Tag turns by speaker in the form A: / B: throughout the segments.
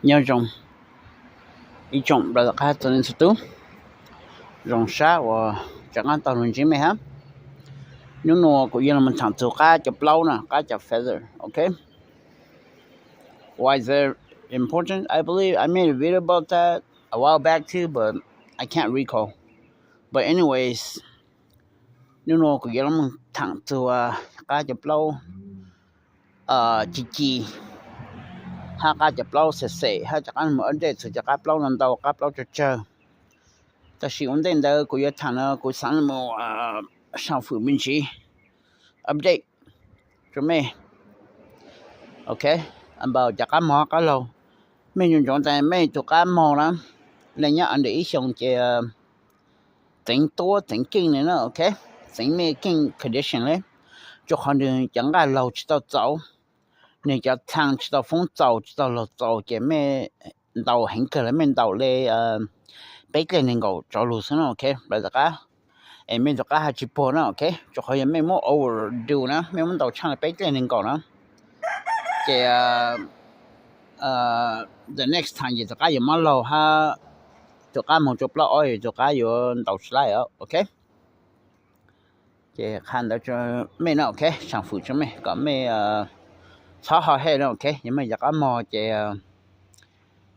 A: 有一种 berdekatan situ rongsa wa jangan tahun jime ha nuno ko yang mentang tu ka plau na ka feather. Okay, why is that important? I believe I made a video about that a while back too, but I can't recall. But anyways, nuno ko yang mentang tu ka plau chi ha ka plau se ha jangan mo ande tu ka plau nan dau ka plau che ta shi on den da ko ya tan na ko san mo sang fu min chi update cho me. Okay, about ka mo ka lo me yun jong tai me tu ka mo na le nya ande i xiong che tính to tính kinh này nó. Okay, tính me kinh condition le cho han de chẳng ga lo chi tao zao你叫汤知道风走知道了走姐妹到很可能面到嘞北个能够走路上 OK 来大家面大家还直播呢 OK 就可以没么 overdo 呢没么到唱北个能够呢这the next time 大家有么路哈大家冇做不了哎大家有到出来哦 OK 这看到这没呢 OK 上辅助没搞没超好黑了 OK 因为个么这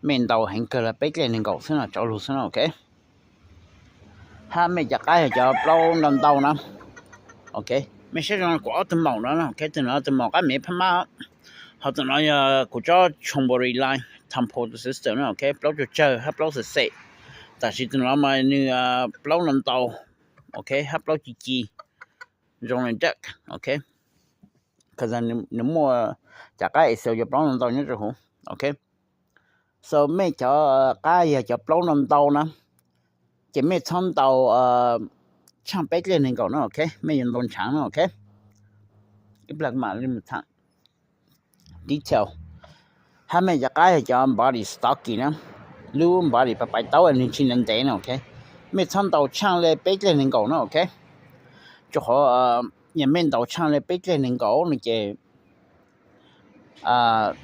A: 面到很个了北个能够是那走路是那 OK 他没个就包能到呢 OK 没些人过的毛了 OK 等到的毛个没怕嘛好等到呀古叫冲玻璃 line ทำ port system นะ OK 包就เจอครับ包是谁但是等到嘛你包能到 OK ครับ包จี用来deck OK cuz no moreจากcái sale cho plong tàu nhất rồi OK so mấy cho cái cho plong tàu nè chỉ mấy thon tàu chẳng bé lên nên cậu nó OK mấy dùng tôn trắng nó OK cái black mà lên một thằng detail hai mấy cái cho body stocky nè luôn body phải tàu anh chỉ nên để nó OK mấy thon tàu chẳng lên bé lên nên cậu nó OK cho họ nhà mình tàu chẳng lên bé lên nên cậu nó chỉ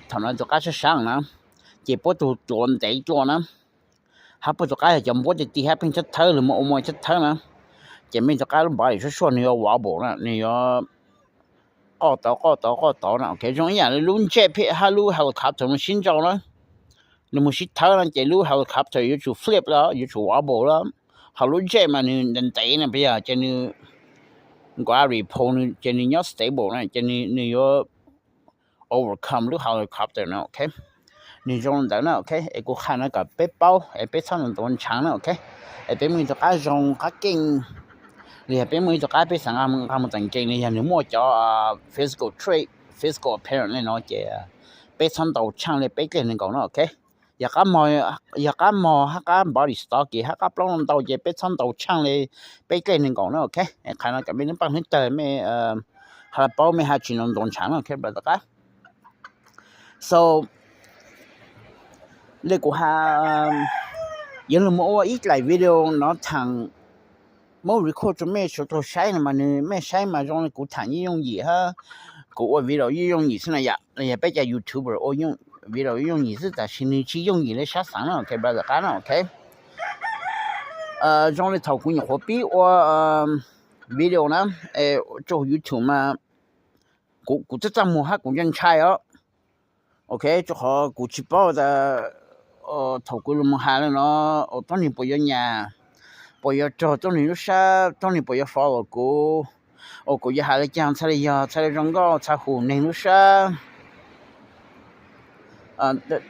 A: thằng nó cho cái sáng nè chỉ bắt đầu chuẩn để cho nè hấp cho cái chậm bắt thì hấp bên chất thở là một mồi chất thở nè chỉ mình cho cái nó bảo số số nhiều quá bộ nè nhiều có tao nè cái trong nhà luôn chế bị halu helicopter nó xin cho nó một xí thở nó chỉ lu helicopter yêu chủ flip đó yêu chủ quá bộ đó halu chế mà nên để nè bây giờ cho nên quá report cho nên nhớ stable nè cho nên nhiều overcome lúc helicopter nó OK 你用到呢 OK 一个看那个背包背上很多长呢 OK 背面就个用个劲你背面就个背上他们真劲你你莫叫physical trait physical appearance 呢这背上到长的背个能够呢 OK ya ka mo ha ka body stocky ha ka plong tàu je背上到长的背个能够呢 OK 看那个边帮你的没还包没还只能多长 OK 不大家 so lê của ha những lần mỗi ít lại video nó thằng mỗi record cho mấy số tôi sai mà mấy sai mà trong của thằng dùng gì ha của video dùng gì thế này vậy bây giờ YouTuber dùng video dùng gì thế tại xin chỉ dùng gì để sát sáng nào cái bây giờ cái nào OK trong này thầu của những hobby video nó cho YouTube mà của tất cả mọi ha cũng dân trai đó OK cho họ của chỉ bảo là thầu của một hai nó ở trong này bây giờ nhà bây giờ cho trong này nó sao trong này bây giờ follow của giờ hai cái sai trong đó sai hồ này nó sao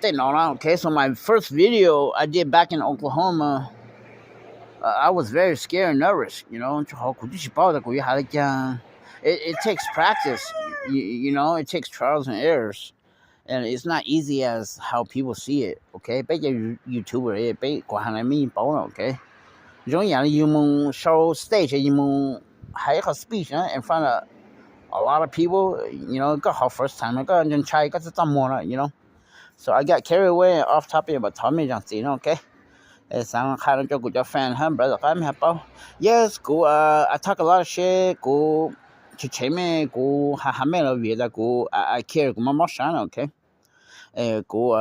A: thế nó là OK so my first video I did back in Oklahoma I was very scared and nervous you know cho họ cũng chỉ bảo là của giờ hai cái it takes practice you know it takes trials and errors and it's not easy as how people see it okay bây giờ YouTuber bây qua hàng này mình bảo nó okay giống như là you show stage you hay có speech in front of a lot of people you know got her first time có nhân trai có tất more you know so I got carried away off topic but tell me chẳng gì nó okay sáng khai cho của cho fan hơn brother cái mình bảo yes của I talk a lot of shit của chỉ chế mẹ của hà mẹ là việc là của I care của mắm sáng okay của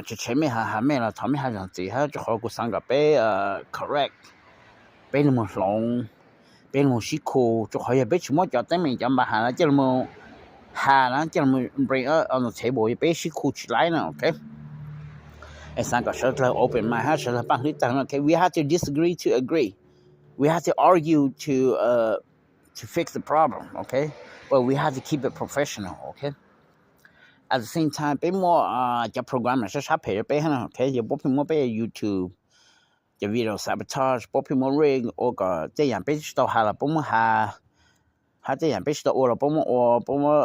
A: chỉ chế mấy hà mấy là thằng mấy hà rằng gì ha cho họ cũng sang gặp bé correct bé là một lòng bé là một sĩ khu cho họ bé chúng cho tới mình chọn bà hà là chứ là một hà là chứ là một bring on the table bé sĩ khu chỉ lại nào okay and sang gặp sẽ là open my heart sẽ là bằng lý tăng okay we have to disagree to agree we have to argue to fix the problem okay but we have to keep it professional okay at the same time bé mua cho program sẽ sắp hết bé ha okay giờ bố mua bé YouTube cho video sabotage bố mua ring or có cái dạng bé tao hà là bố mua hà cái dạng bé tao là bố mua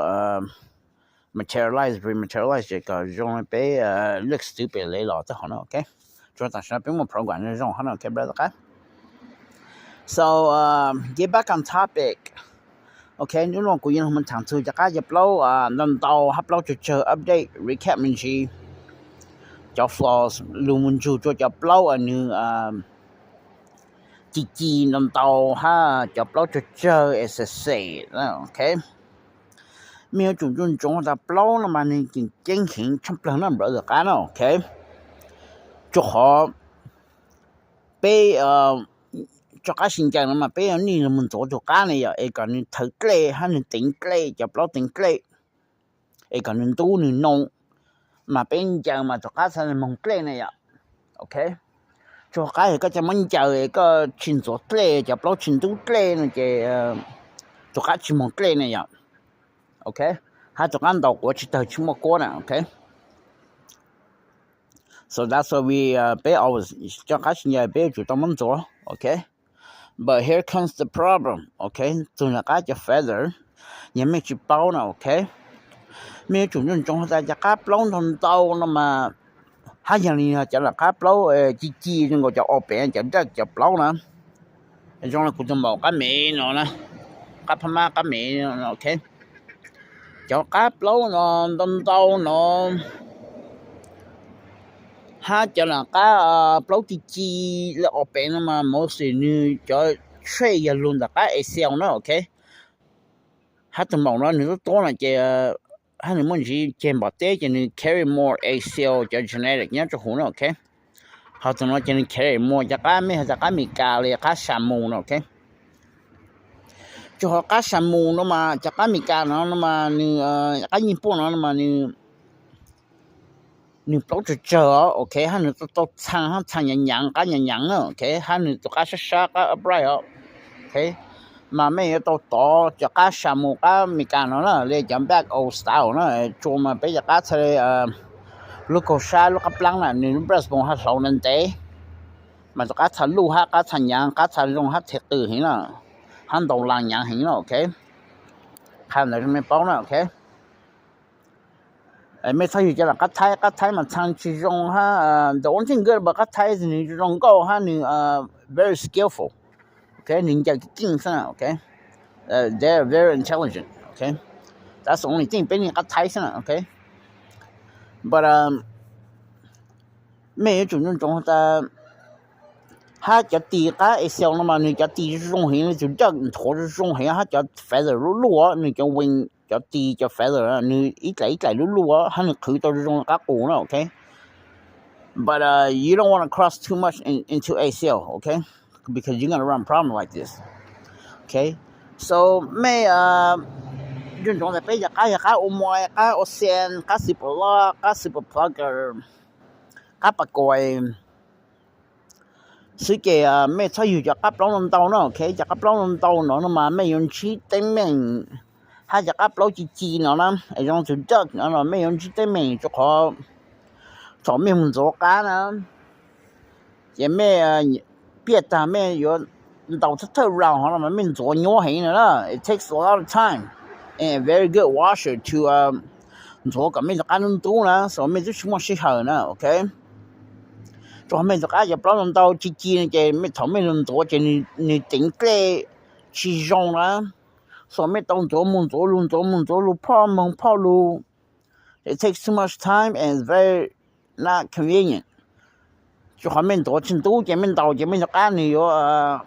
A: materialize rematerialize cái giống bé look stupid lấy lọ tới họ nó okay cho ta sẽ bé mua program nó giống họ nó okay brother so get back on topic okay nếu mà cô yên mình thẳng thử cho các dập lâu lần đầu upload cho update recap mình chỉ cho flaws luôn mình cho dập lâu như chỉ lần đầu ha dập lâu cho SSC okay nếu chúng ta upload nó mà nên chính hình trong lần năm rồi cả nó okay cho họ bé cho các sinh trạng mà bây giờ ni là mình做cái này vậy còn nên thử cái hay nên tính cái chụp lót tính cái còn nên tu nên nông mà bây giờ mà cho các sản phẩm cái này vậy ok cho cái cái cho mình chờ cái chuyên做cái chụp lót chuyên tu cái này cho các chuyên môn cái này vậy ok hay cho các đầu của chỉ tới chuyên môn của này ok so that's why we bây always cho các sinh trạng bây giờ chúng ta muốn做ok. But here comes the problem, okay? Từ là cái feather, nhưng mà chỉ bao nào, okay? Mình chủ nhân trong ta cái bao thằng tàu nó mà hai giờ này chỉ là cái bao chi nhưng mà cho open chỉ cho bao nè, trong là cũng một cái mẹ nó nè, cái phàm cái mẹ nó, okay? Cho cái bao nó thằng tàu nó ha cho là cái bao chi là open mà mỗi sự như cho trade luôn là cái Excel nó ok ha tụi mong nó nữa tốt là chỉ ha nếu muốn gì trên bảo tế cho nên carry more Excel cho genetic nhá cho hồn nó ok ha tụi nó cho nên carry more cho cái mì cà là cái sàm mù nó ok cho họ cái sàm mù nó mà cho cái mì cà nó mà như cái nhìn phố nó mà như bao giờ chờ ok hắn nữa tôi thang nhận cái nhận nữa ok hắn nữa tôi cái sát cái upright ok mà mấy tôi to cho cái sản phẩm cái mình cái nó là chấm back old style nó cho mà bây giờ cái thời lúc có sai lúc cái plan là nếu breast bone hát sầu nên thế mà cái thằng lu hát cái thằng nhận cái thằng long hát thiệt từ hình là hắn đầu làng nhận hình nó ok hắn là mình bao nó ok mấy thay cho là cái thái mà thằng chỉ dùng ha the only thing good about cái thái thì dùng câu ha ni very skillful okay nên cái kinh sao okay they're very intelligent okay that's the only thing bên cái thái sao okay but mấy chủ nhân trong ta ha cho tí cái Excel nó mà ni cho tí dùng hình thì cho thổ dùng hình ha cho feather lúa ni cho wing cho tí cho feather ni ít lại lúa ha ni khử cho dùng các củ nó okay but you don't want to cross too much into Excel okay because you're gonna run problem like this okay so mấy dân chúng ta bây giờ cái omoi cái ocean cái super plugger cái bạc coi sự kiện mấy thay dù cho cái bao năm tàu nó okay cho cái bao năm tàu nó mà mấy用chi tên mình hay cho cái bao chi nó nè ở trong thực chất nó là mấy用chi tên mình cho họ cho mình做cái nè也mấy biết ta mấy有到处透绕好了嘛，mình做nhỏ hình nữa đó. It takes a lot of time and very good washer to 做咁mình ăn luôn tú nè, so mình rất muốn适合nè, okay? Cho mình cho cái bao năm đầu chi này cái mình thằng mình做cái你顶个起用啦，so mình當做mun做路泡路 ，it takes too much time and very not convenient. Cho mình做程度cái mình đầu cái mình cho cái này有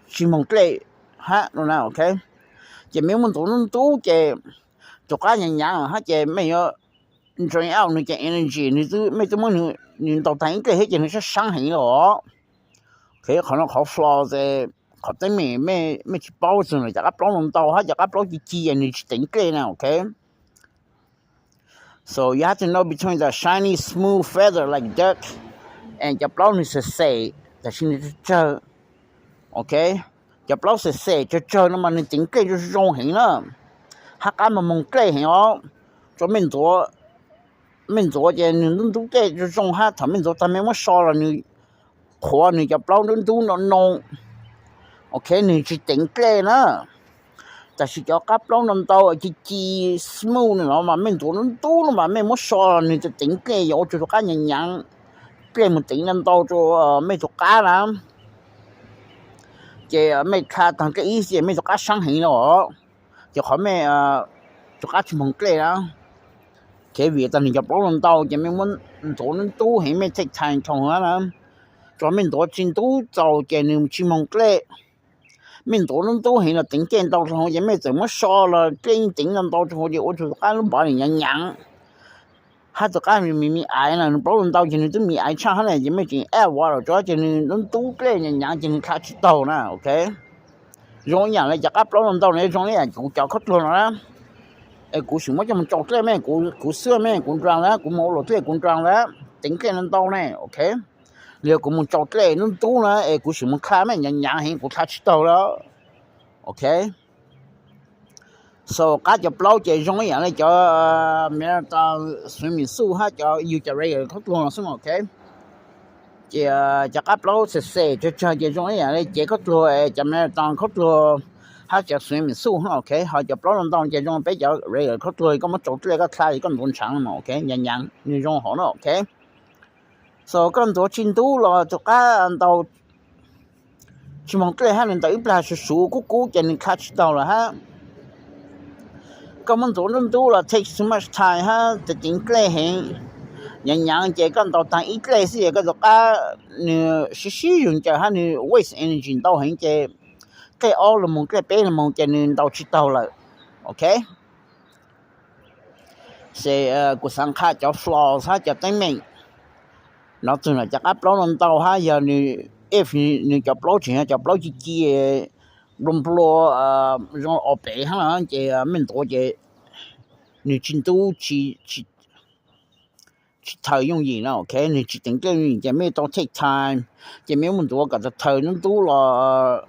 A: chuyên môn cái ha nó nào ok chỉ mình muốn tụi nó tú cái cho cái nhà hết cái mấy drain out 你嘅 energy 你都咩怎么你到等嘅迄件是伤痕咯佢可能好 flaw 嘅佢對面咩去包住嚟，大家包弄到，大家包住支人嚟頂嘅啦 ，OK？ So you have to know between the shiny smooth feather like duck and จะ包你是細，但是你就 OK？ จะ包是細就那麼你頂嘅就是容易啦，他根本冇嘅係哦，做面做嘅你都嘅就容下頭面做，但係我說了你。ขอ你จะเปล่าดูนงโอเคนี่จะติงเกลนะแต่สิจะกับเปล่านำตาจีสมูทเนาะมาไม่ตัวนั้นตู้มาไม่มอชอนี่จะติงเกลอยู่จะตัวกันยังเกลมันติงนำตาจะไม่ตัวกันนะจะไม่ขาดทางก็อีสิไม่ตัวกัน伤痕เนาะจะขอไม่ตัวกันชิมงเกลนะแค่เวียดนี่จะเปล่านำตาจะไม่มันตัวนั้นตู้ให้ไม่ take time ทองนะ做面多进都早见你去蒙个面多人都很了顶见到之后也没怎么说了跟顶人到之后就我就干把人养他就干咪爱了不人到进都咪爱唱他也没进爱我了主要进人都个人养进开始到呢 OK 容养了จะกับ人到呢种呢กู叫เขาตัวนะกู什么这么找这咩กูเสื้อ咩กู装แล้วกู冇落这กู装แล้ว顶个人到呢 OK liệu cũng muốn chọn cái nó tú nữa cũng chỉ muốn khai mấy nhà hình của khai đầu đó ok so cá chụp lâu chạy trong cái dạng này cho mẹ ta suy mình su ha cho yêu cho đây khóc luôn là ok chị cho cá lâu sẽ cho chạy trong cái dạng này chạy khóc luôn cho mẹ ta khóc luôn ha cho suy mình su ha ok họ chụp lâu làm tao chạy trong bây giờ đây khóc luôn có một chỗ cái khai có một sáng mà ok nhà như trong họ nó ok so 咁多进度了就干到去蒙个哈人到一般是数股就能看到了哈咁多人多了 take so much time 哈就顶个很人这干到但一个是个就干你是使用就哈你 waste energy 到很这个 all 了蒙个别了蒙就能到知道了 OK 是个上卡叫 flaws 哈叫对面nó từ là chắc áp lông tàu ha giờ if ni chập lông chuyện chập lông chi rung plo rong ở bể ha chị mình tổ chị ni chính tu chỉ thời用gì nó ok ni chỉ tính cái gì chị mấy tao take time chị mấy mình tổ cái thời nó tu là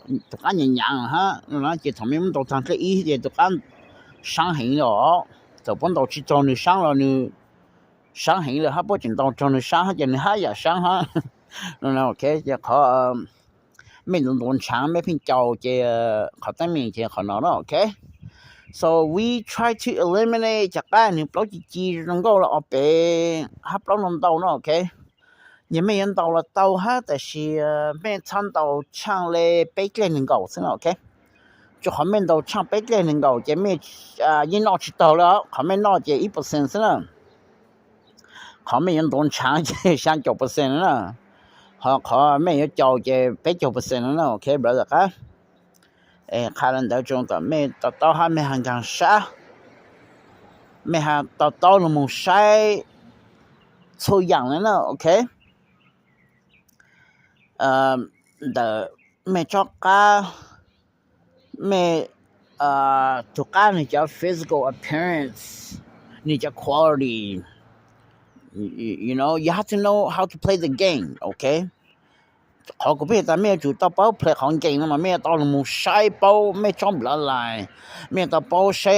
A: tụi anh nhận ha nó chị thằng mấy mình tổ thằng cái ý thì tụi anh sáng hình rồi tụi bọn tao chỉ cho ni sáng là ni sáng hình là hấp bố trình tàu cho nó sáng hết trình hai giờ sáng ha nó ok giờ họ mình luôn sáng mấy phiên chầu chị họ tới mình chị họ nói nó ok so we try to eliminate chắc cái những lối chi trong câu là ở bề hấp lối trong tàu nó ok nhưng mấy anh tàu là tàu ha tại vì mấy thằng tàu chăng lệ bế lên những cầu xin ok cho họ mình tàu chăng bế lên những cầu chị mấy yên nó chỉ tàu đó họ mình nó chỉ 1% xin à họ mấy nhân tồn sáng chứ sang 90% nữa họ mấy nhân chầu chứ 80% nữa ok brother cả khả năng đỡ trong cả mấy tao hai mấy hàng càng xa mấy hàng tao là một sai thôi dạng nữa ok đỡ mấy cho cả mấy cho cả này cho physical appearance này cho quality you know you have to know how to play the game okay เขาก็เป็นแต่แม่จุดต่อเป้า play ของเก่งนะแม่ตอนมูใช้เป้าแม่ชอบละลายแม่ต่อเป้าใช้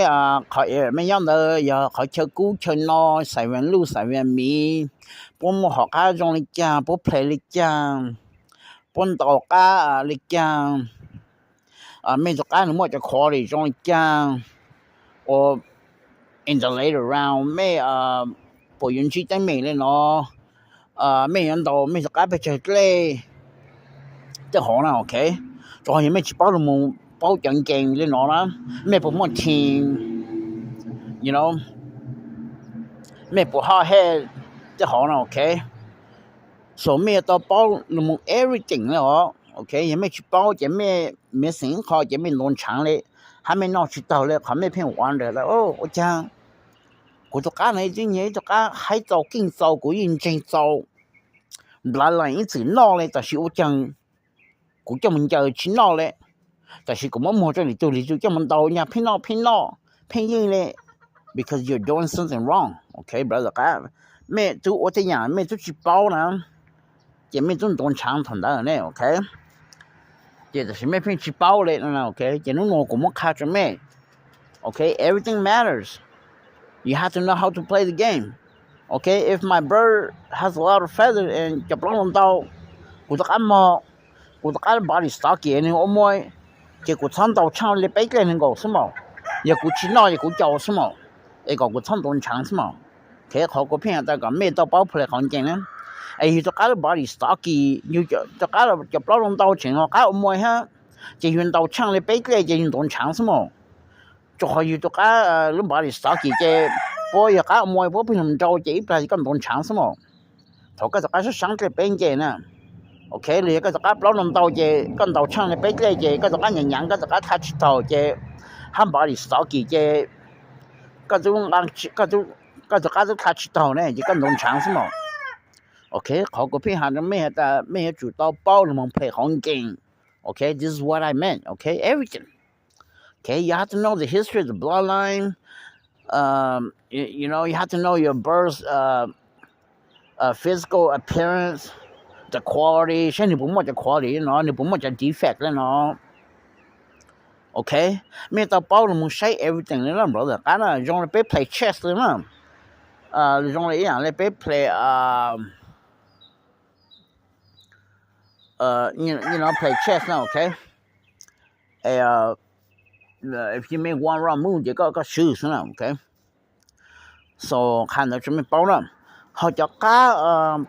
A: เขาไม่ยอมเลยอย่าเขาเชื่อกู้เชื่อนอใส่แว่นลูกใส่แว่นมีปุ่มหอกก้าจงลิจ้าปุ่ม play ลิจ้าปุ่มต่อก้าลิจ้าแม่จะก้าหนูมั่วจะขอลิจงลิจ้า or in the later round แม่ปล่อยยืนชี้ตั้งเมย์เลยเนาะไม่ยันโตไม่สกัดไปเฉยเลยจะหอนะโอเคจอยยังไม่ชิบเป้าลงมือเป้าจังเก่งเลยเนาะนะไม่ผมว่าทีม you know ไม่ปวดหัวเฮจะหอนะโอเคส่วนไม่ต่อเป้าลงมือ everything เลยเหรอโอเคยังไม่ชิบเป้าจะไม่สิงคอจะไม่โดนฉังเลย还没闹起到เลยเขาไม่เพียงวันเลยแล้วโอ้จัง古多家呢今年多家海藻经藻古认真藻来来一直闹嘞但是我讲古叫们叫去闹嘞但是古么么这里就里就叫们到呀偏硬嘞 because you're doing something wrong okay brother 家咩就我这样咩就去包呢也没这种长筒的呢 okay 也就是咩偏去包嘞呢 okay 也能我古么看着咩 okay everything matters you have to know how to play the game okay if my bird has a lot of feather and จะปลง到กูจะกันมอกูจะกันbody stocky นี่โอ้มวยจะกู唱到唱เลยไปเลยนึงก็是มั้也กู去闹也กู叫是มั้ไอ้ก็กู唱到唱是มั้แค่เขาก็เพียงแต่ก็ไม่ต้องเป้าเพลย์ของจริงนะไอ้จะกันbody stocky อยู่จะกันจะปลง到情哦กันโอ้มวยฮะจะ运到唱เลยไปเลยจะ运动唱是มั้就可以就กันbody stocky จะพอยากมวยพอพี่น้องเจ้าเจ็บไปก็ต้องช้างสมองเขาก็จะก็สังเกตเป็นเจนะโอเคเลยก็จะก็ปล้นตัวเจก็ต้องช้างเลยไปเลยเจก็จะก็ยังก็จะก็ทัชตัวเจห้ามบริสุทธิ์เจก็จะก็จะทัชตัวเนี่ยจะก็ต้องช้างสมองโอเคเขาก็พี่หาไม่ให้จุดตัวเป้าหรือมันเพลย์ของจริงโอเค this is what I meant okay everything okay you have to know the history of the bloodline you know you have to know your bird's physical appearance the quality ใช่นี่ผมว่าจะ quality เนาะนี่ผมว่าจะ defect แล้วเนาะโอเคไม่ต้องเป้าเลยมึงใช้ everything เลยนะ brother กันนะลองไป play chess เลยนะลองเลยอย่างเลยไป play you know play chess now okay if you make one wrong move you got shoes now okay so 看到准备包了เขาจะก้า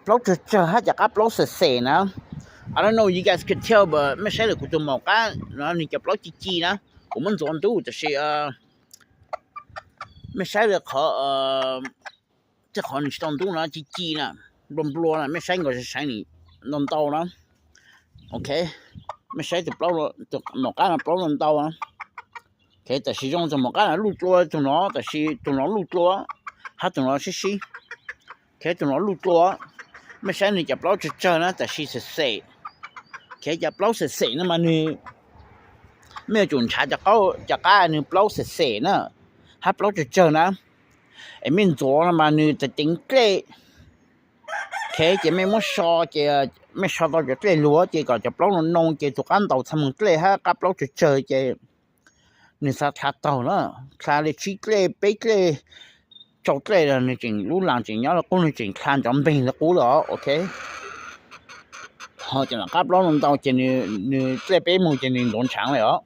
A: ปล้นเจอฮะจะก้าปล้นเสๆนะ I don't know you guys could tell but ไม่ใช่เลยกูจะบอกกันนะนี่จะปล้นจีๆนะ我们做都就是ไม่ใช่เลยเขาจะขอ你当都นะจีๆนะรวมๆนะไม่ใช่ก็จะใช้นี่นนโตนะโอเคไม่ใช่จะปล้นจะบอกกันปล้นนนโตนะโอเคแต่是用怎么干路多怎么但是怎么路多他怎么是แค่ตัวน้องลูกตัวไม่ใช่นี่จะปล้นเจอนะแต่ชีเสยแค่จะปล้นเสยนะมันนี่ไม่จุนชาจะเข้าจะกล้านี่ปล้นเสยนะถ้าปล้นเจอนะไอ้มิ่งตัวนะมันนี่จะติงเกล้แค่จะไม่มั่วชอจะไม่ชอตัวจะเกล้ลัวจะก็จะปล้นนงจะถูกกันต่อทำมึงเกล้ฮะกับปล้นเจอจะนี่สัตว์ทัดต่อนะคลาเลยชีเกล้ไปเกล้做这个你真路浪真要了，我们真看着病了过了 ，OK。好，就那甲老人到真你这边目前你农场了，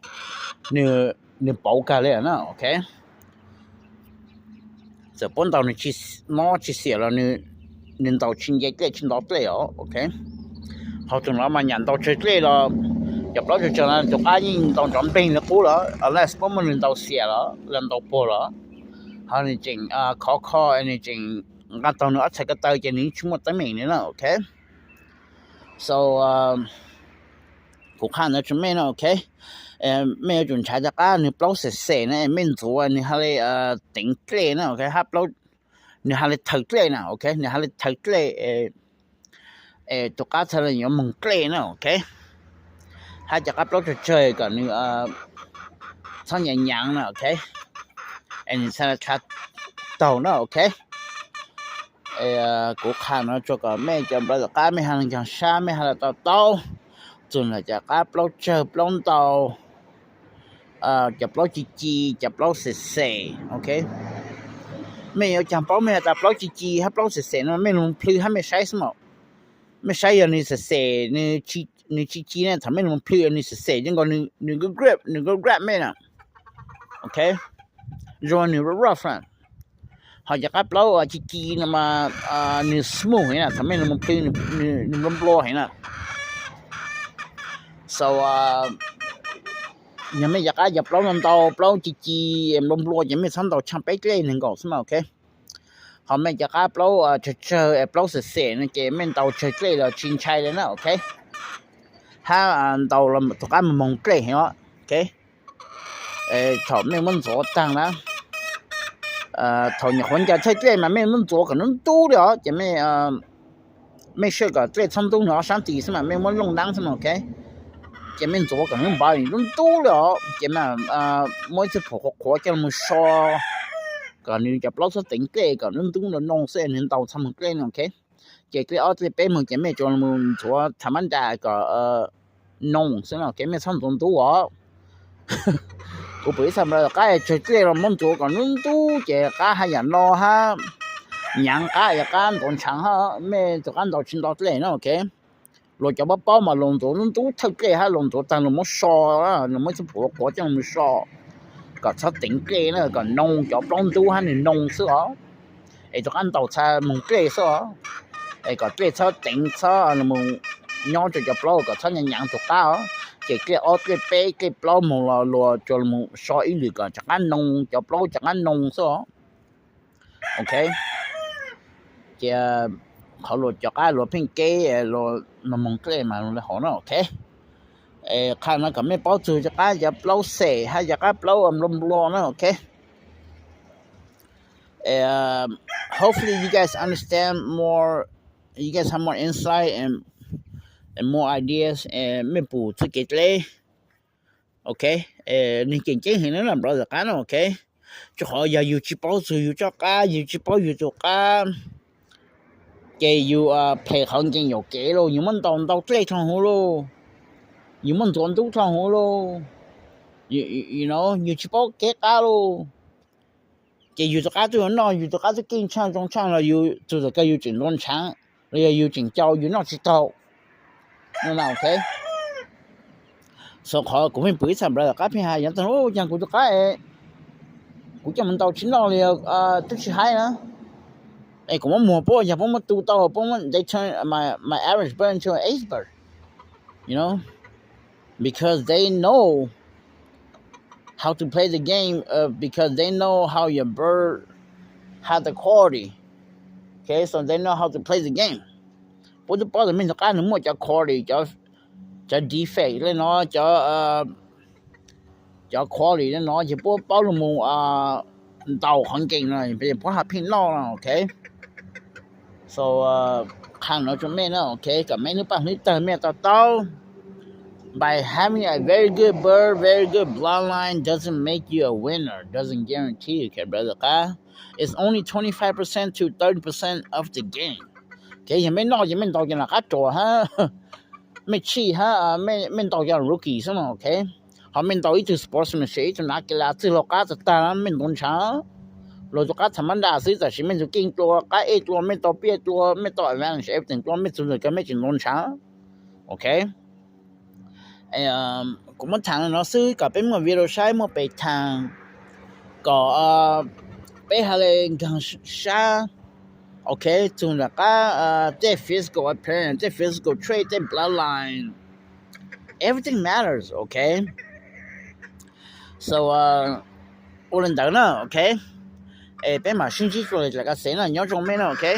A: 你包干了呢 ，OK。这本到你去拿去写了你到清洁给清到对哦 ，OK。好，就那么人到这里了，入到就那就阿姨当长病了过了 ，unless 我们人到写了，人到破了。เขานี่จริงขออันนี้จริงกันตอนนี้อัดใช้กระต่ายจะนี้ชั่วโมงตั้งไม่เนี่ยนะโอเค so กูข้านะจุดไม่นะโอเคไม่จุนใช้จากการนี่ปล้นเสร็จนะไม่ตัวนี่ฮะเลยติงเกลนะโอเคฮะปล้นนี่ฮะเลยถือเกลนะโอเคนี่ฮะเลยถือเกลตัวการทะเลยังมึงเกลนะโอเคฮะจากการปล้นเฉยๆก่อนนี่ท่านยังนะโอเคand it's a chat down now okay กูข้างนะจก็ไม่จำเป็นก็ไม่หันจังช้าไม่หันต่อจนจะก็ปล้นเจอปล้นต่อจะปล้นจีจะปล้นเสยโอเคไม่เอาจังปล้นไม่แต่ปล้นจีให้ปล้นเสยนะไม่ลงพลื้ให้ไม่ใช้สมองไม่ใช้อย่างนี้เสยนี่จีเนี่ยทำไม่ลงพลื้อันนี้เสยยังก็นี่ก็ grab ไม่นะโอเคJoin the rough one เขาจะกับเราจีๆนะมานี่ smooth เห็นนะทำให้มันพลิ้งนี่ล้มโลเห็นนะ so ยังไม่อยากจะปล้องน้ำเตาปล้องจีๆล้มโลยังไม่ทันต่อช่างไปเกล้หนึ่งก่อนใช่ไหมโอเคเขาไม่อยากปล้องเฉยๆปล้องเสร็จๆนะเกไม่เตาเฉยเกล้แล้วชิงชัยเลยนะโอเคถ้าเตาเราถูกกันมันมองเกล้เห็นไหมโอเคถอดไม่มันโสดจังนะ头你混家菜对嘛没能做可能多了姐妹没事个对冲动了上地是嘛没我弄当什么 OK 姐妹做可能把你弄多了姐妹每次破火叫么说个你就老是顶给个弄东了弄些人到他们给 OK 姐给二这边么姐妹做么做他们家个弄是嘛姐妹冲动多啊我不什么cái chơi là món chỗ còn nướng tú chè cá hay là lo ha nhang cá ya cá còn chẳng ha mẹ cho ăn đồ chín đồ lên nó ok rồi cho bắp bao mà lồng chỗ nướng tú thâu cái ha lồng chỗ tăng là món sò á là món phụ của trong món sò còn sao tỉnh cái nữa còn nông cho bông tú ha thì nông sữa ấy cho ăn đồ cha mùng cái sữa ấy còn cái sao tỉnh sao là mùng nhau cho bao còn sao nhang cho cá cái ở cái bé cái bao mù là lùa cho mù so ý được cả chẳng ăn nông cho bao chẳng ăn nông sao ok thì họ lùa cho cái lùa pin cái lùa nó mong cái mà nó họ nó ok khai nó cầm mấy bao từ cho cái giờ bao xẻ hay giờ cái bao lom lo nó ok hopefully you guys understand more you guys have more insight and more ideas and me pu to get lay okay ni king king hin nó brother cá nó okay cho họ giờ you chỉ bao sự you cho cá you chỉ bao you cho cá cái you play hong king yo cái lo you muốn tông tao play thằng hồ lo you muốn tông tú thằng hồ lo you know you chỉ bao cái cá lo cái you cho cá tu nó you cho cá tu kinh chang trong chang là you cho cái you chỉnh luôn chang rồi you chỉnh châu you nó chỉ tao no okay so họ cũng phải sắm ra các phe hai nhận ô chẳng của cái của cho mình tàu chín lo liền tức là hay nữa ấy cũng mua bao giờ bao tu tàu bao they turn my average bird into an ace bird you know because they know how to play the game because they know how your bird has the quality okay so they know how to play the game bố bao giờ mình cái nó mua cho quality cho defect lên nó cho quality lên nó chỉ bố bao là mua tàu hoàn cảnh này bây giờ bố học pin lo là ok so hàng nó cho mình nó ok cả mấy nước bạn nước tờ mẹ tao by having a very good bird very good bloodline doesn't make you a winner doesn't guarantee you okay brother it's only 25% to 30% of the game cái gì mấy nói gì mình tao cho là cá trò ha mấy chi ha mình tao cho rookie sao mà ok họ mình tao ít sportsmanship cho nó cái là từ lúc cá từ ta mình don't chả rồi cho cá thằng đa sĩ là chỉ mình dùng kinhตัวcá ấyตัวmình tao biếtตัวmình tao advantage everything ตัวmình dùng cái mấy chuyện don't chả ok cũng một thằng nóซื้อกับเป็นmột video sai một bài thằng có bé hà lên càng xa okay to là their physical appearance their physical trait their bloodline everything matters okay so all in đó okay bé mà sinh trí rồi là cái sẽ là nhớ trong mấy nó okay